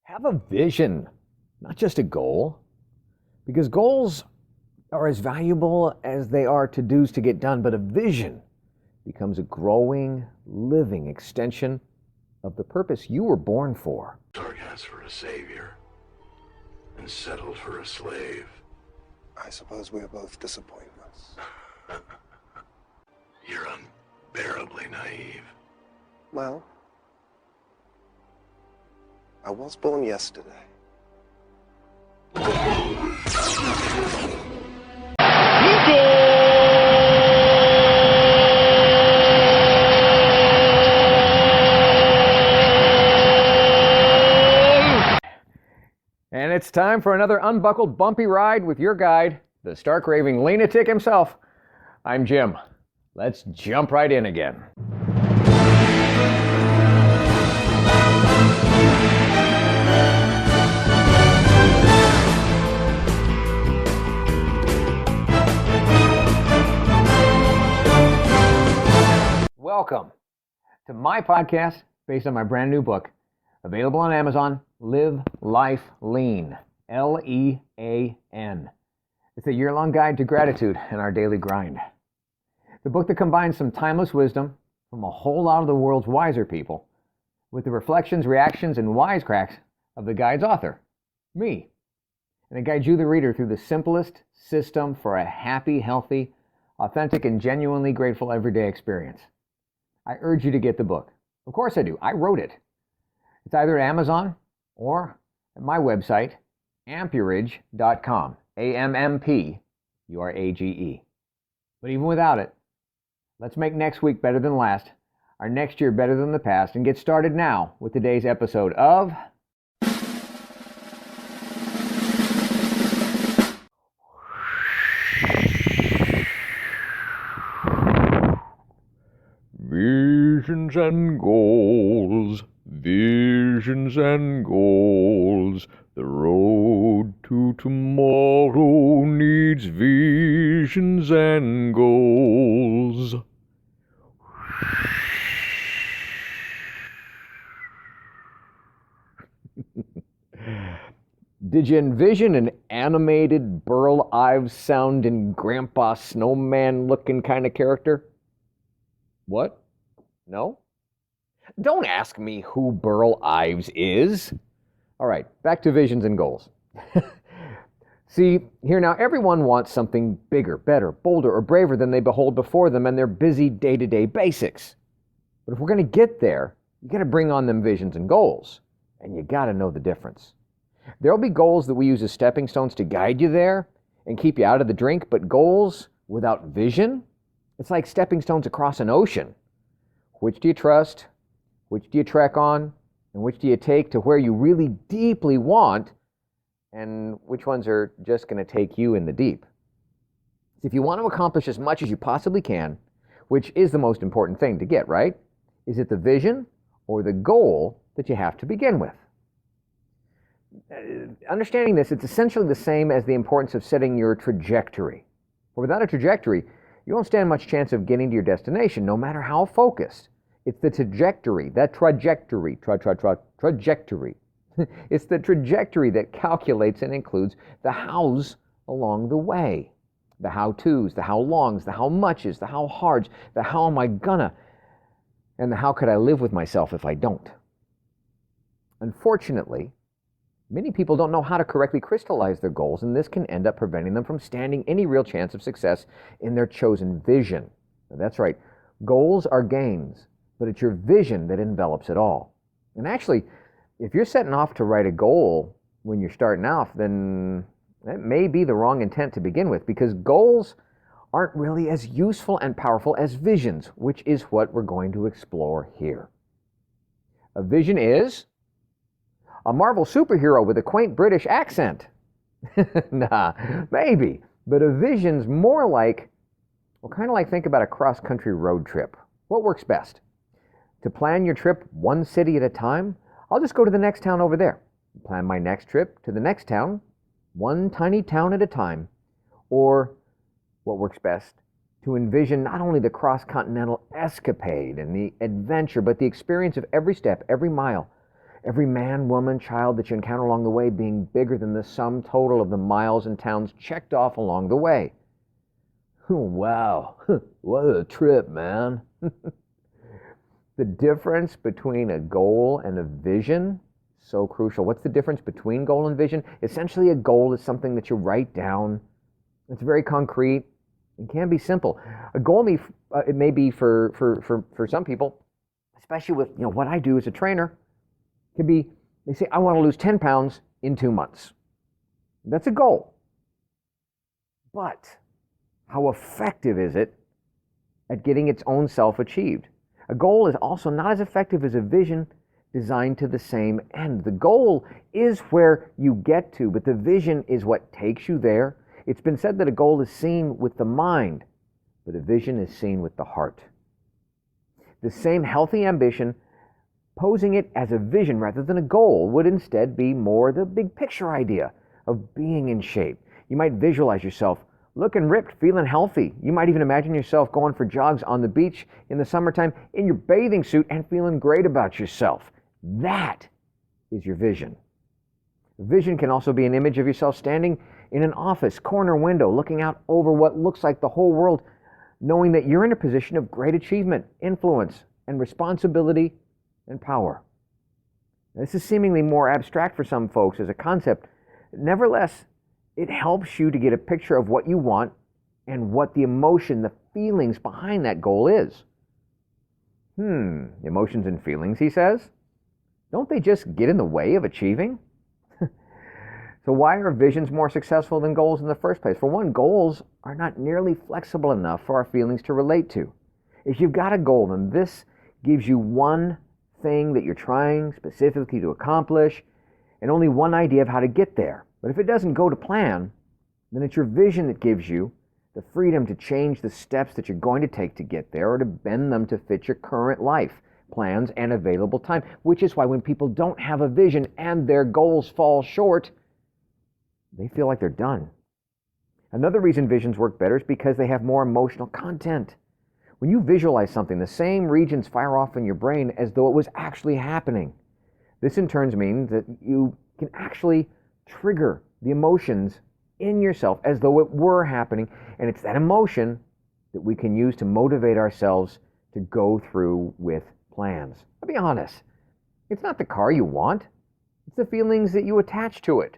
Have a vision, not just a goal. Because goals are as valuable as they are to-dos to get done, but a vision becomes a growing, living extension of the purpose you were born for. Dark asked for a savior and settled for a slave. I suppose we are both disappointments. You're unbearably naive. Well, I was born yesterday. And it's time for another unbuckled, bumpy ride with your guide, the stark-raving LEAN-atic himself. I'm Jim. Let's jump right in again. Welcome to my podcast based on my brand new book, available on Amazon, Live Life Lean, L-E-A-N. It's a year-long guide to gratitude and our daily grind. The book that combines some timeless wisdom from a whole lot of the world's wiser people with the reflections, reactions, and wisecracks of the guide's author, me. And it guides you, the reader, through the simplest system for a happy, healthy, authentic, and genuinely grateful everyday experience. I urge you to get the book. Of course I do. I wrote it. It's either at Amazon or at my website, ampurage.com, A-M-M-P-U-R-A-G-E. But even without it, let's make next week better than last, our next year better than the past, and get started now with today's episode of Visions and Goals. Visions and goals. The road to tomorrow needs visions and goals. Did you envision an animated Burl Ives sounding Grandpa Snowman looking kind of character? What? No? Don't ask me who Burl Ives is. All right, back to visions and goals. See, here now, everyone wants something bigger, better, bolder, or braver than they behold before them and their busy day-to-day basics. But if we're going to get there, you got to bring on them visions and goals, and you got to know the difference. There'll be goals that we use as stepping stones to guide you there and keep you out of the drink, but goals without vision, it's like stepping stones across an ocean. Which do you trust? Which do you trek on? And which do you take to where you really deeply want? And which ones are just going to take you in the deep? If you want to accomplish as much as you possibly can, which is the most important thing to get, right? Is it the vision or the goal that you have to begin with? Understanding this, it's essentially the same as the importance of setting your trajectory. For without a trajectory, you won't stand much chance of getting to your destination, no matter how focused. It's the trajectory, that trajectory. It's the trajectory that calculates and includes the hows along the way. The how-tos, the how longs, the how muches, the how hards, the how am I gonna, and the how could I live with myself if I don't. Unfortunately, many people don't know how to correctly crystallize their goals, and this can end up preventing them from standing any real chance of success in their chosen vision. Now, that's right. Goals are gains, but it's your vision that envelops it all. And actually, if you're setting off to write a goal when you're starting off, then that may be the wrong intent to begin with, because goals aren't really as useful and powerful as visions, which is what we're going to explore here. A vision is a Marvel superhero with a quaint British accent. Nah, maybe. But a vision's more like, well, kind of like think about a cross-country road trip. What works best? To plan your trip one city at a time, I'll just go to the next town over there. Plan my next trip to the next town, one tiny town at a time. Or, what works best? To envision not only the cross-continental escapade and the adventure, but the experience of every step, every mile, Every man, woman, child that you encounter along the way being bigger than the sum total of the miles and towns checked off along the way. Wow, what a trip, man. The difference between a goal and a vision, so crucial. What's the difference between goal and vision? Essentially, a goal is something that you write down. It's very concrete. It can be simple. A goal it may be for some people, especially with what I do as a trainer, could be, they say, I want to lose 10 pounds in 2 months. That's a goal. But how effective is it at getting its own self achieved? A goal is also not as effective as a vision designed to the same end. The goal is where you get to, but the vision is what takes you there. It's been said that a goal is seen with the mind, but a vision is seen with the heart. The same healthy ambition, posing it as a vision rather than a goal, would instead be more the big picture idea of being in shape. You might visualize yourself looking ripped, feeling healthy. You might even imagine yourself going for jogs on the beach in the summertime in your bathing suit and feeling great about yourself. That is your vision. Vision can also be an image of yourself standing in an office corner window, looking out over what looks like the whole world, knowing that you're in a position of great achievement, influence, and responsibility and power. This is seemingly more abstract for some folks as a concept. Nevertheless, it helps you to get a picture of what you want and what the emotion, the feelings behind that goal is. Emotions and feelings, he says. Don't they just get in the way of achieving? So why are visions more successful than goals in the first place? For one, goals are not nearly flexible enough for our feelings to relate to. If you've got a goal, then this gives you one thing that you're trying specifically to accomplish and only one idea of how to get there. But if it doesn't go to plan, then it's your vision that gives you the freedom to change the steps that you're going to take to get there or to bend them to fit your current life, plans, and available time. Which is why when people don't have a vision and their goals fall short, they feel like they're done. Another reason visions work better is because they have more emotional content. When you visualize something, the same regions fire off in your brain as though it was actually happening. This in turn means that you can actually trigger the emotions in yourself as though it were happening, and it's that emotion that we can use to motivate ourselves to go through with plans. I'll be honest, it's not the car you want, it's the feelings that you attach to it.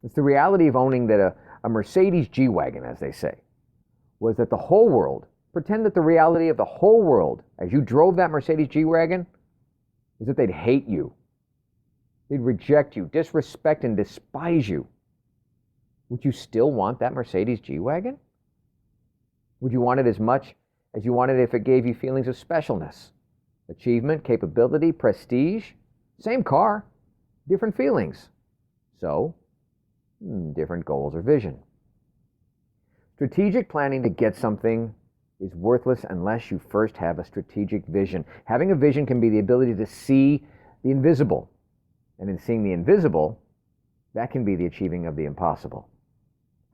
It's the reality of owning that a Mercedes G-Wagon, as they say, was that the whole world, pretend that the reality of the whole world as you drove that Mercedes G-Wagon is that they'd hate you. They'd reject you, disrespect and despise you. Would you still want that Mercedes G-Wagon? Would you want it as much as you wanted if it gave you feelings of specialness, achievement, capability, prestige? Same car, different feelings. So, different goals or vision. Strategic planning to get something is worthless unless you first have a strategic vision. Having a vision can be the ability to see the invisible. And in seeing the invisible, that can be the achieving of the impossible.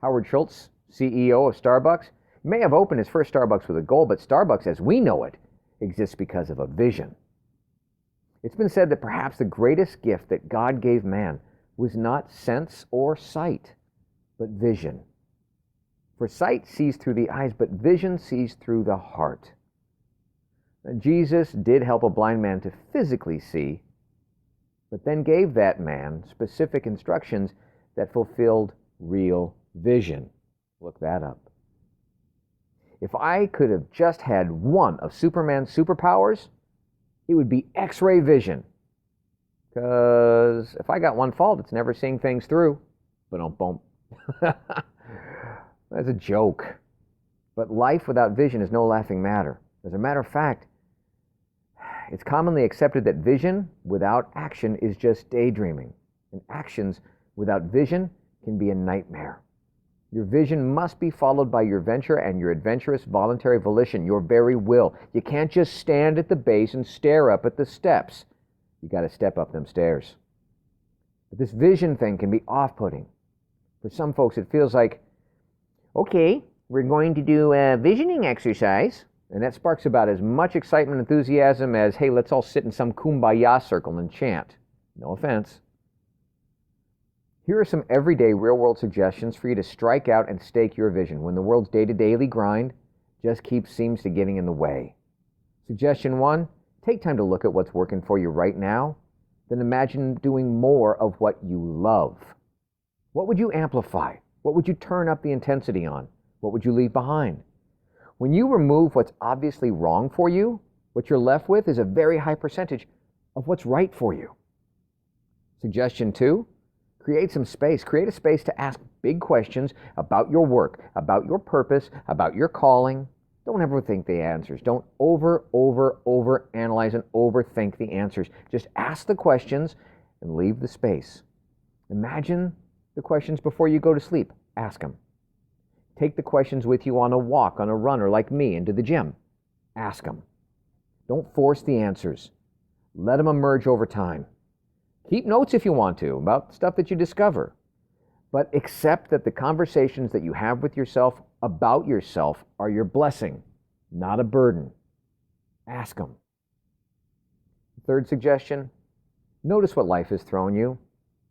Howard Schultz, CEO of Starbucks, may have opened his first Starbucks with a goal, but Starbucks as we know it exists because of a vision. It's been said that perhaps the greatest gift that God gave man was not sense or sight, but vision. For sight sees through the eyes, but vision sees through the heart. And Jesus did help a blind man to physically see, but then gave that man specific instructions that fulfilled real vision. Look that up. If I could have just had one of Superman's superpowers, it would be X-ray vision. Because if I got one fault, it's never seeing things through. Ba-dum-bum. That's a joke. But life without vision is no laughing matter. As a matter of fact, it's commonly accepted that vision without action is just daydreaming. And actions without vision can be a nightmare. Your vision must be followed by your venture and your adventurous voluntary volition, your very will. You can't just stand at the base and stare up at the steps. You got to step up them stairs. But this vision thing can be off-putting. For some folks, it feels like, okay, we're going to do a visioning exercise. And that sparks about as much excitement and enthusiasm as, hey, let's all sit in some kumbaya circle and chant. No offense. Here are some everyday real-world suggestions for you to strike out and stake your vision when the world's day-to-daily grind just seems to getting in the way. Suggestion 1, take time to look at what's working for you right now, then imagine doing more of what you love. What would you amplify? What would you turn up the intensity on? What would you leave behind? When you remove what's obviously wrong for you, what you're left with is a very high percentage of what's right for you. Suggestion 2, create some space. Create a space to ask big questions about your work, about your purpose, about your calling. Don't ever think the answers. Don't over analyze and overthink the answers. Just ask the questions and leave the space. Imagine the questions before you go to sleep. Ask them. Take the questions with you on a walk, on a run, or like me, into the gym. Ask them. Don't force the answers. Let them emerge over time. Keep notes if you want to about stuff that you discover, but accept that the conversations that you have with yourself about yourself are your blessing, not a burden. Ask them. Third suggestion, notice what life has thrown you.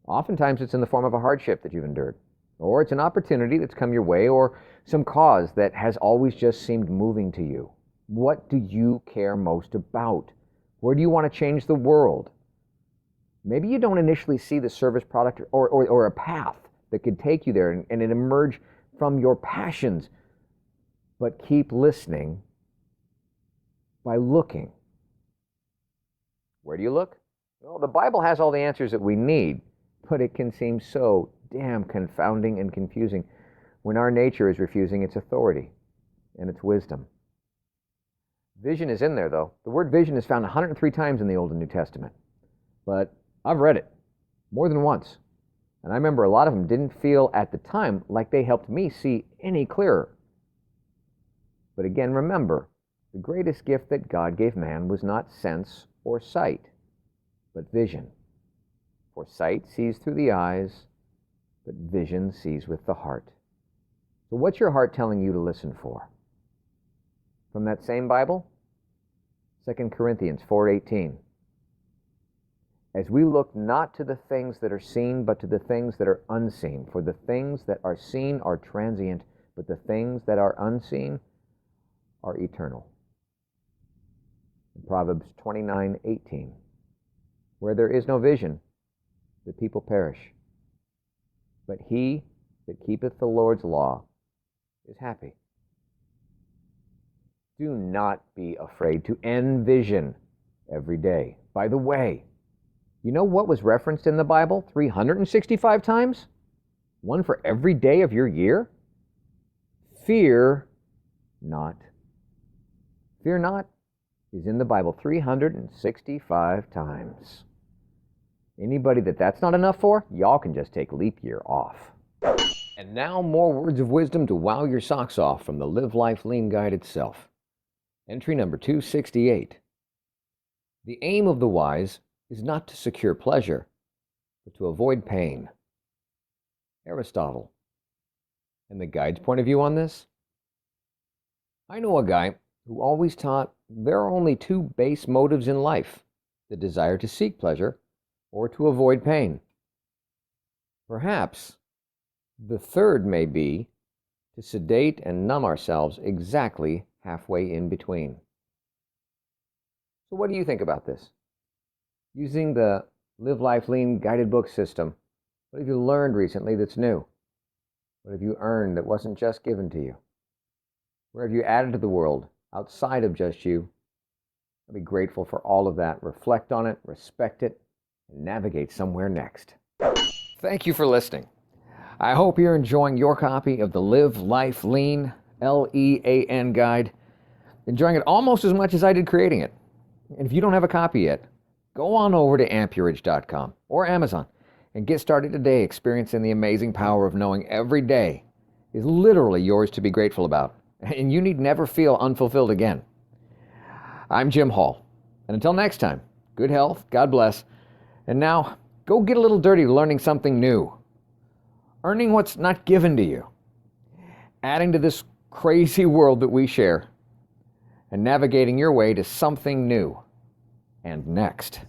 Oftentimes it's in the form of a hardship that you've endured, or it's an opportunity that's come your way, or some cause that has always just seemed moving to you. What do you care most about? Where do you want to change the world? Maybe you don't initially see the service product or a path that could take you there and it emerge from your passions. But keep listening by looking. Where do you look? Well, the Bible has all the answers that we need, but it can seem so damn confounding and confusing when our nature is refusing its authority and its wisdom. Vision is in there, though. The word vision is found 103 times in the Old and New Testament. But I've read it more than once. And I remember a lot of them didn't feel at the time like they helped me see any clearer. But again, remember, the greatest gift that God gave man was not sense or sight, but vision. For sight sees through the eyes, but vision sees with the heart. So what's your heart telling you to listen for? From that same Bible, 2 Corinthians 4:18. As we look not to the things that are seen, but to the things that are unseen. For the things that are seen are transient, but the things that are unseen are eternal. In Proverbs 29:18. Where there is no vision, the people perish. But he that keepeth the Lord's law is happy. Do not be afraid to envision every day. By the way, you know what was referenced in the Bible 365 times? One for every day of your year? Fear not. Fear not is in the Bible 365 times. Anybody that's not enough for, y'all can just take leap year off. And now more words of wisdom to wow your socks off from the Live Life Lean Guide itself. Entry number 268. The aim of the wise is not to secure pleasure, but to avoid pain. Aristotle. And the guide's point of view on this? I know a guy who always taught there are only two base motives in life, the desire to seek pleasure or to avoid pain. Perhaps the third may be to sedate and numb ourselves exactly halfway in between. So what do you think about this? Using the Live Life Lean guided book system, what have you learned recently that's new? What have you earned that wasn't just given to you? Where have you added to the world outside of just you? I'll be grateful for all of that. Reflect on it, respect it, and navigate somewhere next. Thank you for listening. I hope you're enjoying your copy of the Live Life Lean, LEAN guide. Enjoying it almost as much as I did creating it. And if you don't have a copy yet, go on over to amperage.com or Amazon and get started today experiencing the amazing power of knowing every day is literally yours to be grateful about, and you need never feel unfulfilled again. I'm Jim Hall, and until next time, good health, God bless, and now go get a little dirty learning something new, earning what's not given to you, adding to this crazy world that we share, and navigating your way to something new and next.